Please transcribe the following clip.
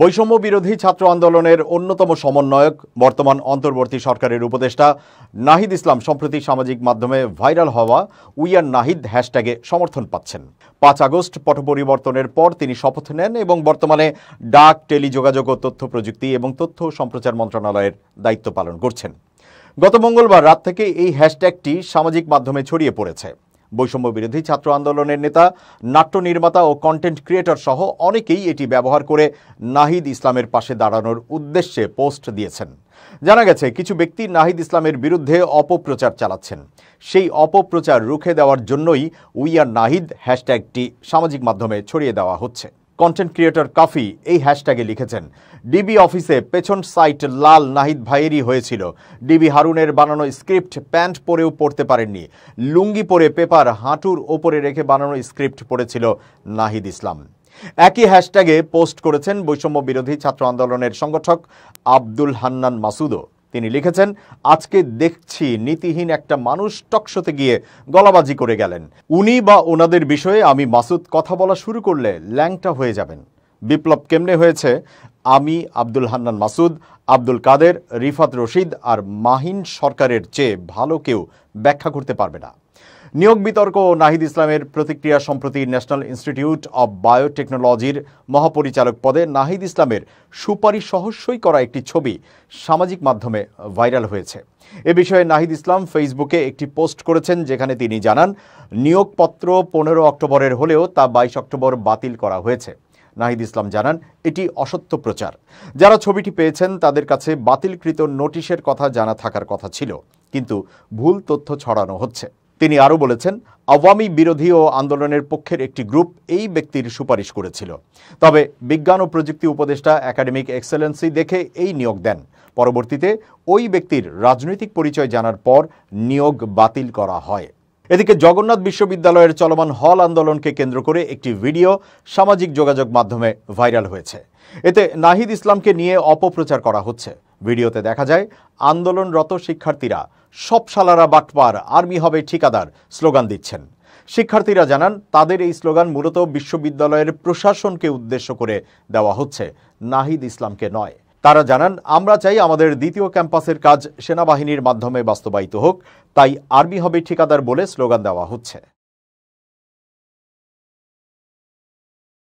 বৈষম্য বিরোধী ছাত্র আন্দোলনের অন্যতম সমন্বয়ক বর্তমান অন্তর্বর্তী সরকারের উপদেষ্টা নাহিদ ইসলাম সম্প্রতি সামাজিক মাধ্যমে ভাইরাল হওয়া উই আর নাহিদ হ্যাশট্যাগে সমর্থন পাচ্ছেন। ৫ আগস্ট পটপরিবর্তনের পর তিনি শপথ নেন এবং বর্তমানে ডাক, টেলিযোগাযোগ ও তথ্য প্রযুক্তি এবং তথ্য ও সম্প্রচার মন্ত্রণালয়ের দায়িত্ব পালন করছেন। গত মঙ্গলবার রাত থেকে এই হ্যাশট্যাগটি সামাজিক মাধ্যমে ছড়িয়ে পড়েছে। বৈষম্য বিরোধী ছাত্র আন্দোলনের নেতা, নাট্য নির্মাতা ও কন্টেন্ট ক্রিয়েটর সহ অনেকেই এটি ব্যবহার করে নাহিদ ইসলামের পাশে দাঁড়ানোর উদ্দেশ্যে পোস্ট দিয়েছেন। জানা গেছে, কিছু ব্যক্তি নাহিদ ইসলামের বিরুদ্ধে অপপ্রচার চালাচ্ছেন। সেই অপপ্রচার রুখে দেওয়ার জন্যই উই আর নাহিদ হ্যাশট্যাগটি সামাজিক মাধ্যমে ছড়িয়ে দেওয়া হচ্ছে। কন্টেন্ট ক্রিয়েটর কাফি এই হ্যাশট্যাগে লিখেছেন, ডিবি অফিসে পেছন সাইট লাল নাহিদ ভাইয়েরই হয়েছিল। ডিবি হারুনের বানানো স্ক্রিপ্ট প্যান্ট পরেও পড়তে পারেননি। লুঙ্গি পরে পেপার হাঁটুর ওপরে রেখে বানানো স্ক্রিপ্ট পড়েছিল নাহিদ ইসলাম। একই হ্যাশট্যাগে পোস্ট করেছেন বৈষম্য বিরোধী ছাত্র আন্দোলনের সংগঠক আব্দুল হান্নান মাসুদও। তিনি লিখেছেন, আজকে দেখছি নীতিহীন একটা মানুষ টকশোতে গিয়ে গলাবাজি করে গেলেন। উনি বা ওনাদের বিষয়ে আমি মাসুদ কথা বলা শুরু করলে ল্যাংটা হয়ে যাবেন। বিপ্লব কেমনে হয়েছে আমি, আব্দুল হান্নান মাসুদ, আব্দুল কাদের, রিফাত রশিদ আর মাহিন সরকারের চেয়ে ভালো কেউ ব্যাখ্যা করতে পারবে না। নিয়োগ বিতর্ক ও নাহিদ ইসলামের প্রতিক্রিয়া সম্প্রতি ন্যাশনাল ইনস্টিটিউট অব বায়োটেকনোলজির মহাপরিচালক পদে নাহিদ ইসলামের সুপারিশ সহ সই করা একটি ছবি সামাজিক মাধ্যমে ভাইরাল হয়েছে। এ বিষয়ে নাহিদ ইসলাম ফেসবুকে একটি পোস্ট করেছেন, যেখানে তিনি জানান, নিয়োগপত্র 15 অক্টোবরের হলেও তা 22 অক্টোবর বাতিল করা হয়েছে। নাহিদ ইসলাম জানান, এটি অসত্য প্রচার। যারা ছবিটি পেয়েছেন তাদের কাছে বাতিলকৃত নোটিশের কথা জানা থাকার কথা ছিল, কিন্তু ভুল তথ্য ছড়ানো হচ্ছে। তিনি আরও বলেছেন, আওয়ামী বিরোধী ও আন্দোলনের পক্ষের একটি গ্রুপ এই ব্যক্তির সুপারিশ করেছিল। তবে বিজ্ঞান ও প্রযুক্তি উপদেষ্টা একাডেমিক এক্সেলেন্সি দেখে এই নিয়োগ দেন। পরবর্তীতে ওই ব্যক্তির রাজনৈতিক পরিচয় জানার পর নিয়োগ বাতিল করা হয়। এদিকে জগন্নাথ বিশ্ববিদ্যালয়ের চলমান হল আন্দোলনকে কেন্দ্র করে একটি ভিডিও সামাজিক যোগাযোগ মাধ্যমে ভাইরাল হয়েছে। এতে নাহিদ ইসলামকে নিয়ে অপপ্রচার করা হচ্ছে। ভিডিওতে দেখা যায়, আন্দোলনরত শিক্ষার্থীরা সব শালারা বাটপার, আর্মি হবে ঠিকাদার স্লোগান দিচ্ছেন। শিক্ষার্থীরা জানান, তাদের এই স্লোগান মূলত বিশ্ববিদ্যালয়ের প্রশাসনকে উদ্দেশ্য করে দেওয়া হচ্ছে, নাহিদ ইসলামকে নয়। তারা জানান, আমরা চাই আমাদের দ্বিতীয় ক্যাম্পাসের কাজ সেনাবাহিনীর মাধ্যমে বাস্তবায়িত হোক, তাই আর্মি হবে ঠিকাদার বলে স্লোগান দেওয়া হচ্ছে।